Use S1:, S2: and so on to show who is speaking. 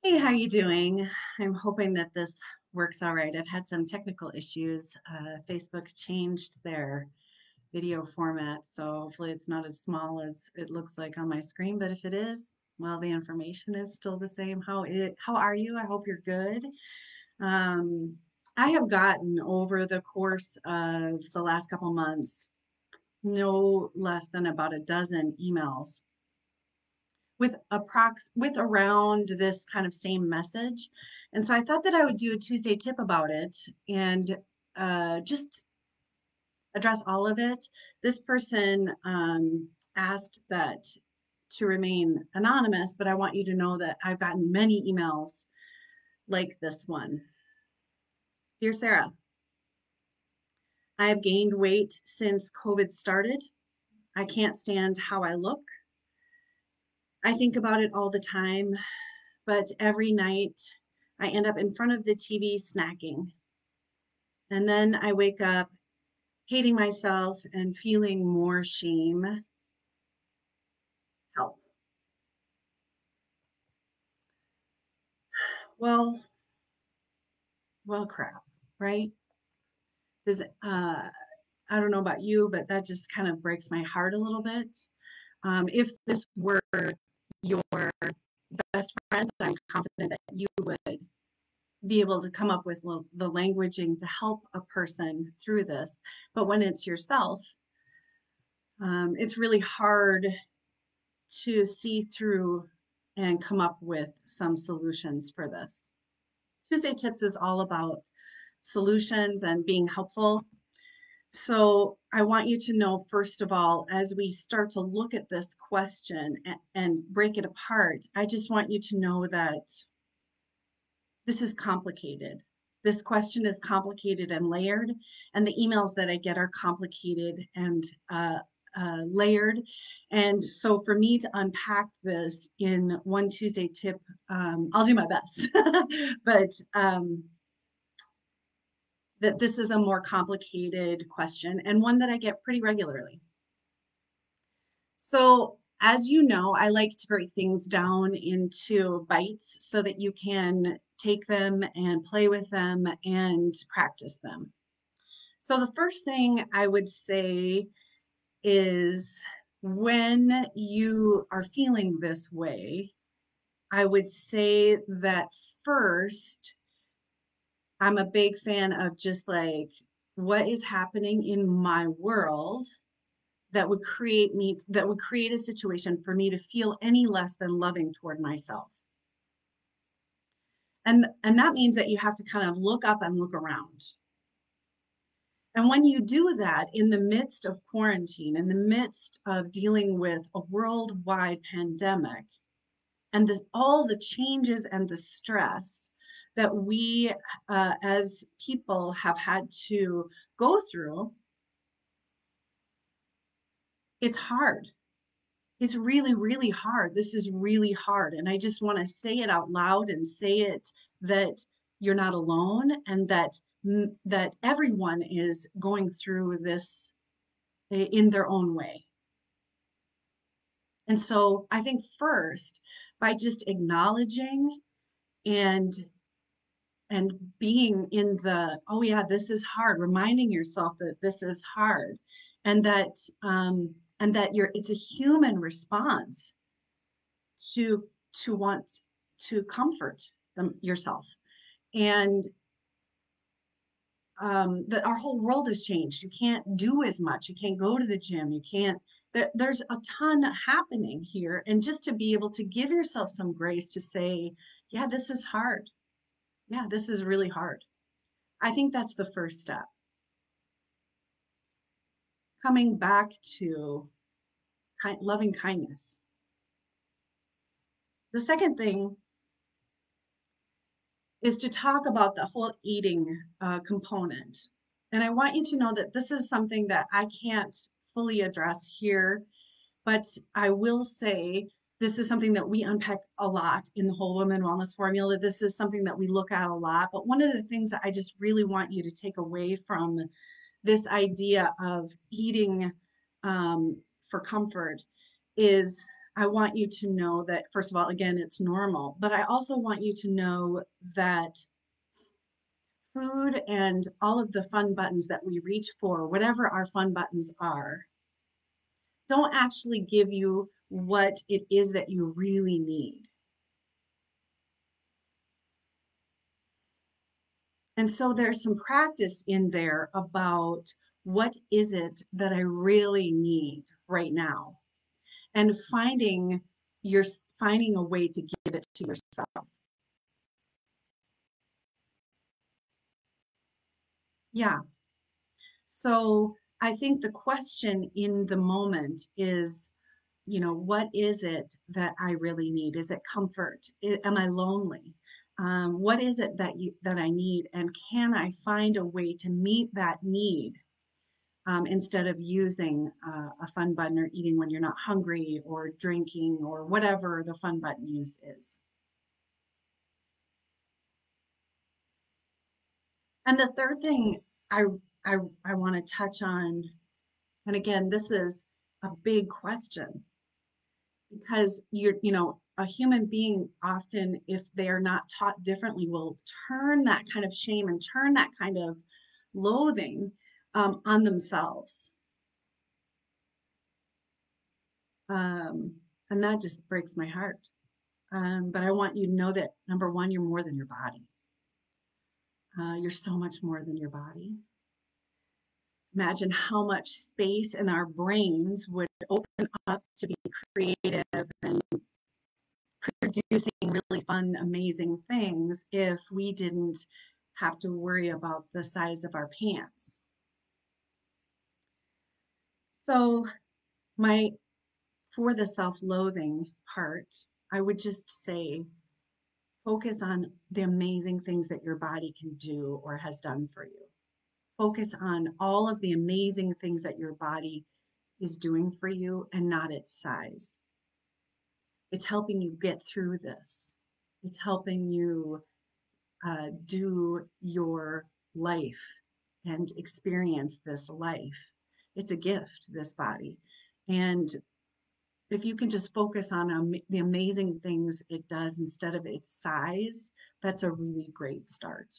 S1: Hey, how you doing? I'm hoping that this works all right. I've had some technical issues. Facebook changed their video format, so hopefully it's not as small as it looks like on my screen. But if it is, well, the information is still the same. How are you? I hope you're good. Um, I have gotten over the course of the last couple months no less than about a dozen emails with around this kind of same message. And so I thought that I would do a Tuesday tip about it and just address all of it. This person asked that to remain anonymous, but I want you to know that I've gotten many emails like this one. Dear Sarah, I have gained weight since COVID started. I can't stand how I look. I think about it all the time, but every night I end up in front of the TV snacking. And then I wake up hating myself and feeling more shame. Help. Well, well, crap, right? Does I don't know about you, but that just kind of breaks my heart a little bit. If this were your best friend, I'm confident that you would be able to come up with the languaging to help a person through this. But when it's yourself, it's really hard to see through and come up with some solutions for this. Tuesday Tips is all about solutions and being helpful. So I want you to know, first of all, as we start to look at this question and break it apart, I just want you to know that this is complicated. This question is complicated and layered, and the emails that I get are complicated and layered. And so for me to unpack this in one Tuesday tip, I'll do my best. But that this is a more complicated question and one that I get pretty regularly. So, as you know, I like to break things down into bites so that you can take them and play with them and practice them. So, the first thing I would say is when you are feeling this way, I would say that first, I'm a big fan of just like what is happening in my world that would create a situation for me to feel any less than loving toward myself. And that means that you have to kind of look up and look around. And when you do that in the midst of quarantine, in the midst of dealing with a worldwide pandemic, and all the changes and the stress that we as people have had to go through, it's hard. It's really, really hard. This is really hard. And I just want to say it out loud and say it that you're not alone and that everyone is going through this in their own way. And so I think first, by just acknowledging and and being in the, oh yeah, this is hard, reminding yourself that this is hard and that you're it's a human response to want to comfort yourself. And that our whole world has changed. You can't do as much. You can't go to the gym. You can't. There's a ton happening here, and just to be able to give yourself some grace to say, yeah, this is hard. Yeah, this is really hard. I think that's the first step. Coming back to loving kindness. The second thing is to talk about the whole eating component. And I want you to know that this is something that I can't fully address here, but I will say this is something that we unpack a lot in the Whole Woman Wellness Formula. This is something that we look at a lot. But one of the things that I just really want you to take away from this idea of eating for comfort is I want you to know that, first of all, again, it's normal, but I also want you to know that food and all of the fun buttons that we reach for, whatever our fun buttons are, don't actually give you what it is that you really need. And so there's some practice in there about what is it that I really need right now, and finding a way to give it to yourself. Yeah. So I think the question in the moment is, what is it that I really need? Is it comfort? Am I lonely? What is it that I need? And can I find a way to meet that need, instead of using a fun button or eating when you're not hungry or drinking or whatever the fun button use is. And the third thing I I, I want to touch on, and again, this is a big question, because a human being often, if they're not taught differently, will turn that kind of shame and turn that kind of loathing, on themselves. Um, and that just breaks my heart. But I want you to know that, number one, you're more than your body. You're so much more than your body. Imagine how much space in our brains would open up to be creative and producing really fun, amazing things if we didn't have to worry about the size of our pants. So, my for the self-loathing part, I would just say focus on the amazing things that your body can do or has done for you. Focus on all of the amazing things that your body is doing for you and not its size. It's helping you get through this. It's helping you do your life and experience this life. It's a gift, this body. And if you can just focus on the amazing things it does instead of its size, that's a really great start.